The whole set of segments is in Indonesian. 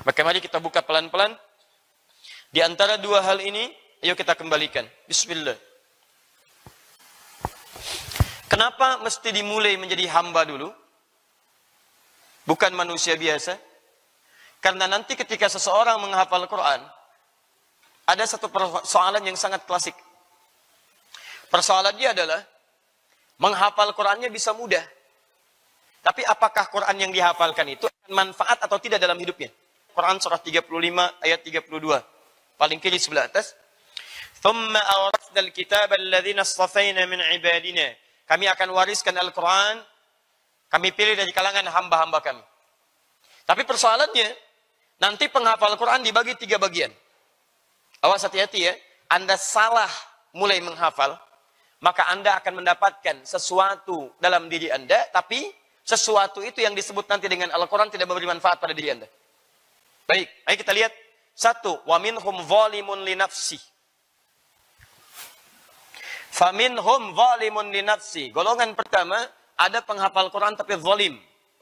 Maka mari kita buka pelan-pelan. Di antara dua hal ini, ayo kita kembalikan. Bismillah. Kenapa mesti dimulai menjadi hamba dulu? Bukan manusia biasa. Karena nanti ketika seseorang menghafal Quran, ada satu persoalan yang sangat klasik. Persoalannya adalah, menghafal Qurannya bisa mudah. Tapi apakah Quran yang dihafalkan itu manfaat atau tidak dalam hidupnya? Quran surah 35 ayat 32. Paling kiri sebelah atas. Thumma awrathna al-kitaba alladhina astafayna min ibadina. Kami akan wariskan Al-Quran. Kami pilih dari kalangan hamba-hamba kami. Tapi persoalannya, nanti penghafal Quran dibagi 3 bagian. Awas hati-hati ya. Anda salah mulai menghafal, maka Anda akan mendapatkan sesuatu dalam diri Anda, tapi sesuatu itu yang disebut nanti dengan Al-Quran tidak memberi manfaat pada diri Anda. Baik, ayo kita lihat. 1. Wa minhum zalimun li nafsi. Faminhum zalimun li nafsi. Golongan pertama, ada penghafal Quran tapi zalim.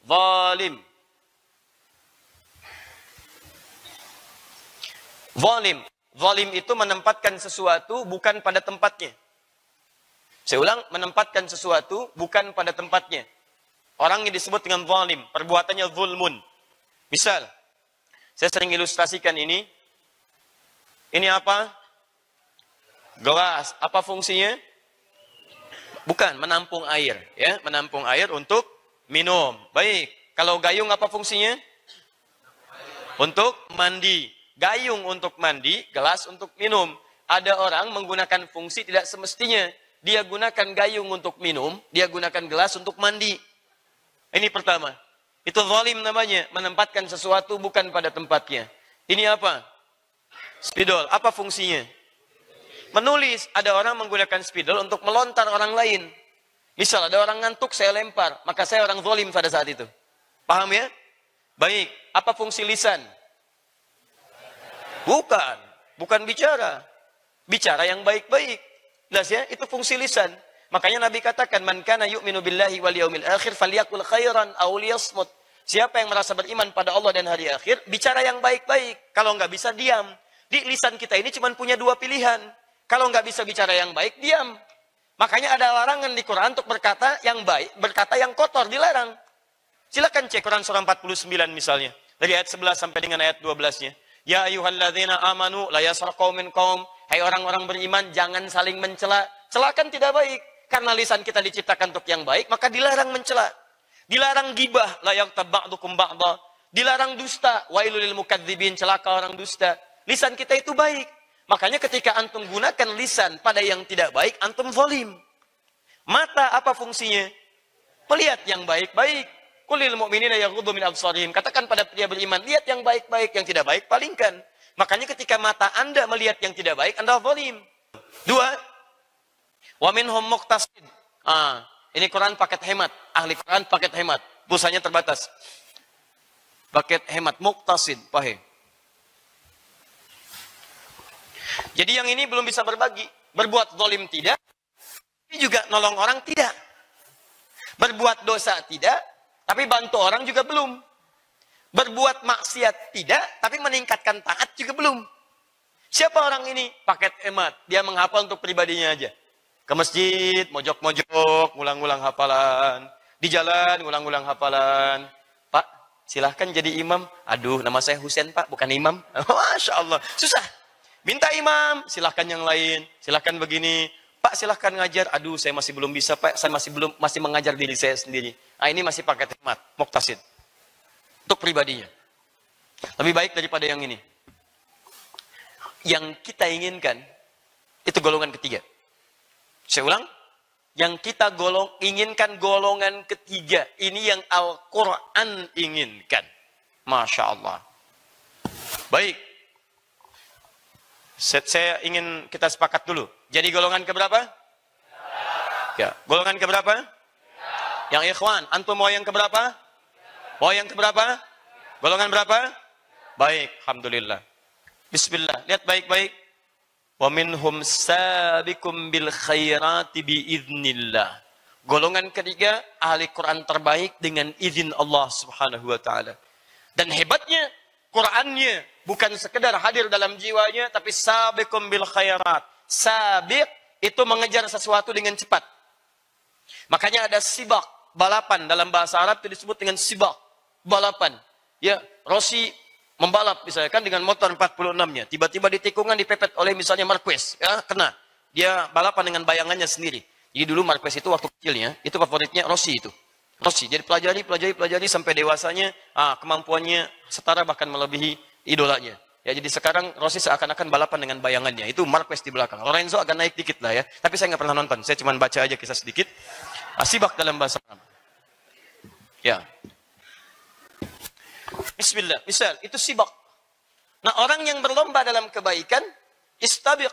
Zalim. Zalim. Zalim itu menempatkan sesuatu bukan pada tempatnya. Saya ulang, menempatkan sesuatu bukan pada tempatnya. Orang yang disebut dengan zalim, perbuatannya zulmun. Misal, saya sering ilustrasikan ini. Ini apa? Gelas. Apa fungsinya? Bukan, menampung air. Ya, menampung air untuk minum. Baik. Kalau gayung apa fungsinya? Untuk mandi. Gayung untuk mandi, gelas untuk minum. Ada orang menggunakan fungsi tidak semestinya. Dia gunakan gayung untuk minum, dia gunakan gelas untuk mandi. Ini pertama. Itu zalim namanya, menempatkan sesuatu bukan pada tempatnya. Ini apa? Spidol. Apa fungsinya? Menulis. Ada orang menggunakan spidol untuk melontar orang lain. Misal ada orang ngantuk, saya lempar. Maka saya orang zalim pada saat itu. Paham ya? Baik. Apa fungsi lisan? Bukan. Bukan bicara. Bicara yang baik-baik. Jelas ya? Itu fungsi lisan. Makanya Nabi katakan, man kana yu'minu billahi wal yaumil akhir falyakul khairan aw liyasmut. Siapa yang merasa beriman pada Allah dan hari akhir, bicara yang baik-baik. Kalau nggak bisa, diam. Di lisan kita ini cuma punya 2 pilihan. Kalau nggak bisa bicara yang baik, diam. Makanya ada larangan di Quran untuk berkata yang baik, berkata yang kotor, dilarang. Silakan cek Quran surah 49 misalnya. Dari ayat 11 sampai dengan ayat 12-nya. Ya ayyuhalladzina amanu la yasraq qaumin qaum. Hai orang-orang beriman, jangan saling mencela. Celakan tidak baik. Karena lisan kita diciptakan untuk yang baik, maka dilarang mencela. Dilarang gibah, la yaghtab ba'dukum ba'dha. Dilarang dusta, wailul lil mukadzibin, celaka orang dusta. Lisan kita itu baik. Makanya ketika antum gunakan lisan pada yang tidak baik, antum zalim. Mata apa fungsinya? Melihat yang baik-baik. Qul lil mu'minina yaghuddu min absarihim. Katakan pada pria beriman, lihat yang baik-baik, yang tidak baik palingkan. Makanya ketika mata Anda melihat yang tidak baik, Anda zalim. 2. Wa minhum muqtasid. Ini Quran paket hemat. Ahli Quran paket hemat. Pulsanya terbatas. Paket hemat muqtasid, paham? Jadi yang ini belum bisa berbagi. Berbuat zalim tidak. Ini juga nolong orang tidak. Berbuat dosa tidak. Tapi bantu orang juga belum. Berbuat maksiat tidak, tapi meningkatkan taat juga belum. Siapa orang ini? Paket hemat. Dia menghafal untuk pribadinya aja. Ke masjid, mojok-mojok, ngulang-ngulang hafalan. Di jalan, ngulang-ngulang hafalan. Pak, silahkan jadi imam. Aduh, nama saya Husain Pak, bukan imam. Masya Allah, susah. Minta imam, silahkan yang lain. Silahkan begini. Pak, silahkan ngajar. Aduh, saya masih belum bisa Pak. Saya masih mengajar diri saya sendiri. Ini masih paket hemat, muqtasid. Untuk pribadinya. Lebih baik daripada yang ini. Yang kita inginkan, itu golongan ketiga. Saya ulang. Yang kita inginkan golongan ketiga. Ini yang Al-Quran inginkan. Masya Allah. Baik. Saya ingin kita sepakat dulu. Jadi golongan keberapa? Ya. Golongan keberapa? Yang ikhwan. Antum mau yang keberapa? Mau yang keberapa? Golongan berapa? Baik, alhamdulillah. Bismillah, lihat baik-baik. Wa minhum sabiqum bil khairati biiznillah. Golongan ketiga, ahli Quran terbaik dengan izin Allah Subhanahu wa taala. Dan hebatnya, Qurannya bukan sekedar hadir dalam jiwanya, tapi sabiqum bil khairat. Sabiq itu mengejar sesuatu dengan cepat. Makanya ada sibak, balapan. Dalam bahasa Arab itu disebut dengan sibak, balapan. Ya, Rossi membalap misalnya kan dengan motor 46-nya. Tiba-tiba di tikungan dipepet oleh misalnya Marquez. Ya, kena. Dia balapan dengan bayangannya sendiri. Jadi dulu Marquez itu waktu kecilnya, itu favoritnya Rossi itu. Rossi. Jadi pelajari sampai dewasanya, kemampuannya setara bahkan melebihi idolanya. Ya, jadi sekarang Rossi seakan-akan balapan dengan bayangannya. Itu Marquez di belakang. Lorenzo agak naik dikit lah ya. Tapi saya nggak pernah nonton. Saya cuma baca aja kisah sedikit. Sibak dalam bahasa Arab. Ya. Bismillah. Misal, itu sibak. Nah, orang yang berlomba dalam kebaikan, istabiq.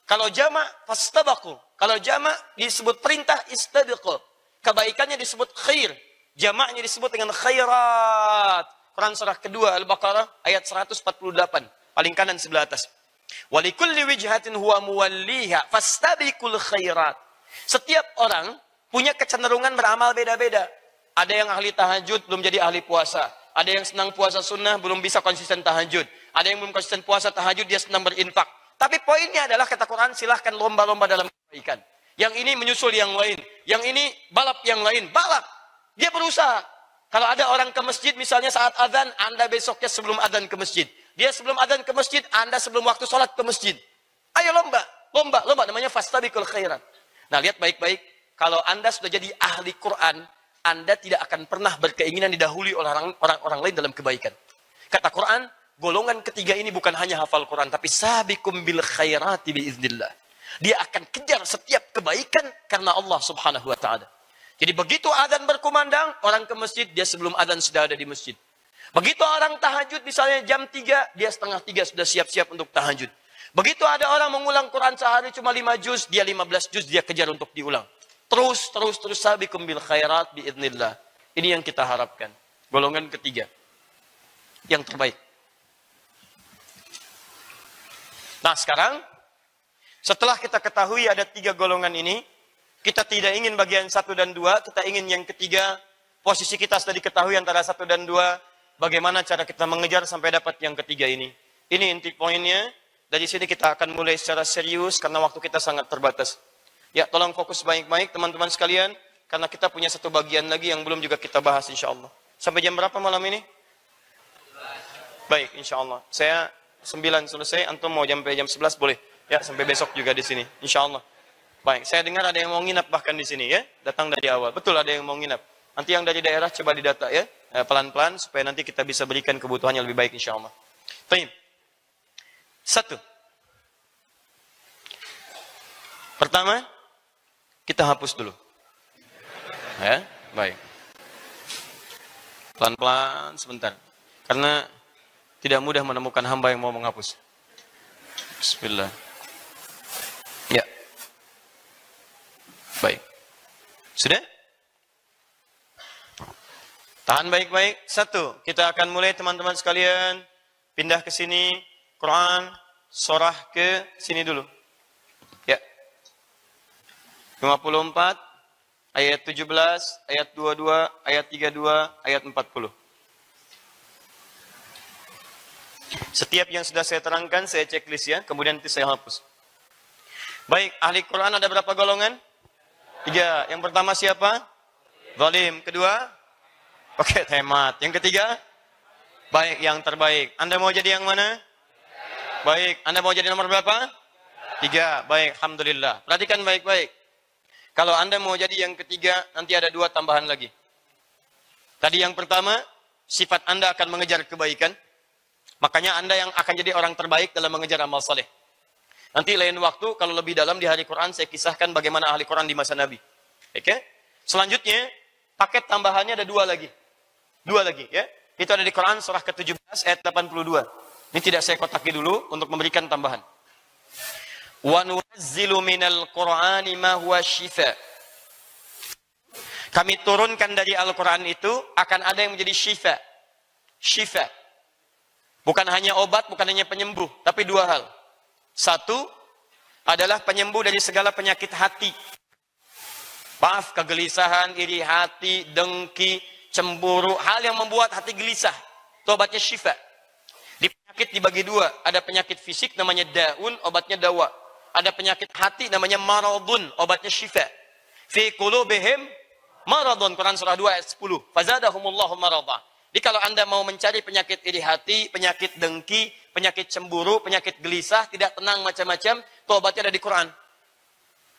Kalau jama' fastabaku. Kalau jama' disebut perintah, istabiqu. Kebaikannya disebut khair. Jama'nya disebut dengan khairat. Quran surah kedua Al-Baqarah ayat 148. Paling kanan sebelah atas. Walikulli wijhatin huwa muwalliha fastabiqul khairat. Setiap orang punya kecenderungan beramal beda-beda. Ada yang ahli tahajud belum jadi ahli puasa. Ada yang senang puasa sunnah belum bisa konsisten tahajud. Ada yang belum konsisten puasa tahajud dia senang berinfak. Tapi poinnya adalah kata Quran silahkan lomba-lomba dalam kebaikan. Yang ini menyusul yang lain. Yang ini balap yang lain. Balap. Dia berusaha. Kalau ada orang ke masjid misalnya saat azan, Anda besoknya sebelum azan ke masjid. Dia sebelum azan ke masjid, Anda sebelum waktu sholat ke masjid. Ayo lomba. Lomba namanya fastabiqul khairat. Nah, lihat baik-baik. Kalau Anda sudah jadi ahli Quran, Anda tidak akan pernah berkeinginan didahului oleh orang-orang lain dalam kebaikan. Kata Quran, golongan ketiga ini bukan hanya hafal Quran, tapi sabiqum bil khairati biiznillah. Dia akan kejar setiap kebaikan karena Allah Subhanahu wa taala. Jadi begitu adzan berkumandang, orang ke masjid, dia sebelum adzan sudah ada di masjid. Begitu orang tahajud misalnya jam 3, dia setengah 3 sudah siap-siap untuk tahajud. Begitu ada orang mengulang Quran sehari cuma 5 juz, dia 15 juz dia kejar untuk diulang. Terus sabiqum bil khairat biidznillah. Ini yang kita harapkan. Golongan ketiga. Yang terbaik. Nah, sekarang setelah kita ketahui ada 3 golongan ini, kita tidak ingin bagian 1 dan 2, kita ingin yang ketiga, posisi kita sudah diketahui antara 1 dan 2, bagaimana cara kita mengejar sampai dapat yang ketiga ini. Ini inti poinnya, dari sini kita akan mulai secara serius, karena waktu kita sangat terbatas. Ya, tolong fokus baik-baik teman-teman sekalian, karena kita punya 1 bagian lagi yang belum juga kita bahas insya Allah. Sampai jam berapa malam ini? Baik, insya Allah. Saya 9 selesai, antum mau sampai jam 11 boleh. Ya, sampai besok juga di sini, insya Allah. Baik, saya dengar ada yang mau nginap bahkan di sini ya, datang dari awal. Betul ada yang mau nginap. Nanti yang dari daerah coba didata ya, pelan-pelan supaya nanti kita bisa berikan kebutuhannya lebih baik insya Allah. Baik. 1. Pertama, kita hapus dulu. Ya, baik. Pelan-pelan sebentar. Karena tidak mudah menemukan hamba yang mau menghapus. Bismillah. Ya. Baik. Sudah? Tahan baik-baik. 1. Kita akan mulai teman-teman sekalian. Pindah ke sini. Quran. Surah ke sini dulu. Ya. 54. Ayat 17. Ayat 22. Ayat 32. Ayat 40. Setiap yang sudah saya terangkan, saya checklist ya. Kemudian nanti saya hapus. Baik. Ahli Quran ada berapa golongan? 3. Yang pertama siapa? Zalim. Kedua? Oke, hemat. Yang ketiga? Baik, yang terbaik. Anda mau jadi yang mana? Baik. Anda mau jadi nomor berapa? 3. Baik, alhamdulillah. Perhatikan baik-baik. Kalau Anda mau jadi yang ketiga, nanti ada 2 tambahan lagi. Tadi yang pertama, sifat Anda akan mengejar kebaikan. Makanya Anda yang akan jadi orang terbaik dalam mengejar amal saleh. Nanti lain waktu, kalau lebih dalam di hari Quran, saya kisahkan bagaimana ahli Quran di masa Nabi. Oke? Selanjutnya, paket tambahannya ada 2 lagi. 2 lagi, ya. Itu ada di Quran, surah ke-17, ayat 82. Ini tidak saya kotaki dulu, untuk memberikan tambahan. وَنُنَزِّلُ مِنَ الْقُرْآنِ مَا هُوَ شِفَاءٌ. Kami turunkan dari Al-Quran itu, akan ada yang menjadi syifa. Syifa. Bukan hanya obat, bukan hanya penyembuh, tapi 2 hal. 1 adalah penyembuh dari segala penyakit hati. Maaf, kegelisahan, iri hati, dengki, cemburu, hal yang membuat hati gelisah. Itu obatnya syifa. dibagi dua. Ada penyakit fisik namanya daun, obatnya dawa. Ada penyakit hati namanya maradun, obatnya syifa. Fi qulubihim maradun, Quran surah 2 ayat 10. Fazadahumullahu marada. Jadi kalau Anda mau mencari penyakit iri hati, penyakit dengki, penyakit cemburu, penyakit gelisah, tidak tenang macam-macam, itu obatnya ada di Quran.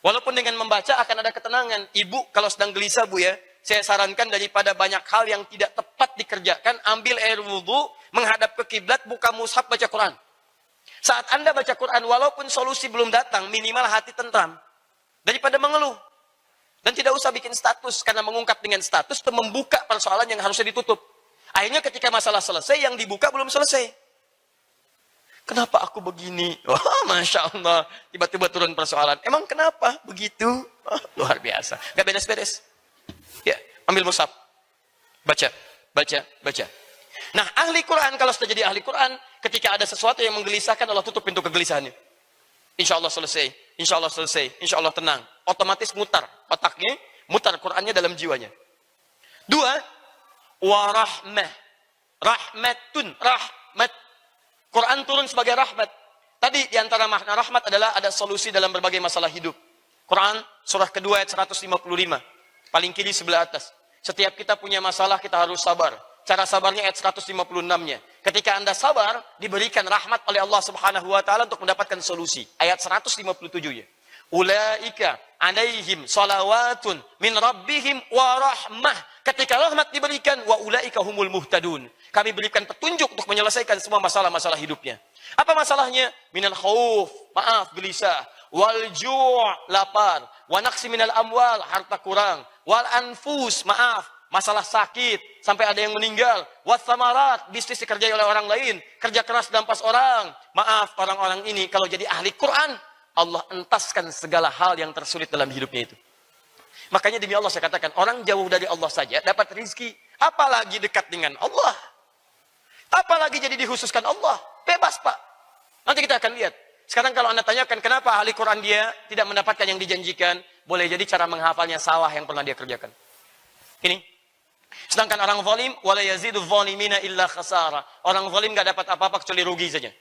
Walaupun dengan membaca akan ada ketenangan. Ibu kalau sedang gelisah Bu ya, saya sarankan daripada banyak hal yang tidak tepat dikerjakan, ambil air wudhu, menghadap ke kiblat, buka mushaf, baca Quran. Saat Anda baca Quran, walaupun solusi belum datang, minimal hati tentram. Daripada mengeluh. Dan tidak usah bikin status, karena mengungkap dengan status itu membuka persoalan yang harusnya ditutup. Akhirnya ketika masalah selesai, yang dibuka belum selesai. Kenapa aku begini? Oh, Masya Allah. Tiba-tiba turun persoalan. Emang kenapa begitu? Oh, luar biasa. Gak beres-beres. Ya, ambil mushaf. Baca, baca, baca. Nah, ahli Quran, kalau sudah jadi ahli Quran, ketika ada sesuatu yang menggelisahkan, Allah tutup pintu kegelisahannya. Insya Allah selesai, insya Allah selesai, insya Allah tenang. Otomatis mutar otaknya, mutar Qurannya dalam jiwanya. Dua, warahmah. Rahmatun, rahmat. Quran turun sebagai rahmat. Tadi diantara makna rahmat adalah ada solusi dalam berbagai masalah hidup. Quran surah kedua ayat 155. Paling kiri sebelah atas. Setiap kita punya masalah kita harus sabar. Cara sabarnya ayat 156-nya. Ketika Anda sabar, diberikan rahmat oleh Allah Subhanahu wa taala untuk mendapatkan solusi. Ayat 157-nya. Ulaika alaihim salawatun min rabbihim wa rahmah. Ketika rahmat diberikan, wa ulaika humul muhtadun. Kami berikan petunjuk untuk menyelesaikan semua masalah-masalah hidupnya. Apa masalahnya? Minal khauf, maaf, gelisah. Wal ju' lapar. Wa naqsi minal amwal, harta kurang. Wal anfus, maaf, masalah sakit, sampai ada yang meninggal. Wathamarat, bisnis dikerjai oleh orang lain. Kerja keras dampas orang. Maaf, orang-orang ini kalau jadi ahli Quran, Allah entaskan segala hal yang tersulit dalam hidupnya itu. Makanya demi Allah saya katakan, orang jauh dari Allah saja dapat rizki. Apalagi dekat dengan Allah. Apalagi jadi dikhususkan Allah. Bebas Pak. Nanti kita akan lihat. Sekarang kalau Anda tanyakan kenapa ahli Quran dia tidak mendapatkan yang dijanjikan, boleh jadi cara menghafalnya salah yang pernah dia kerjakan. Ini. Sedangkan orang zalim, wala yazidu zalimina illa khasara. Orang zalim gak dapat apa-apa kecuali rugi saja.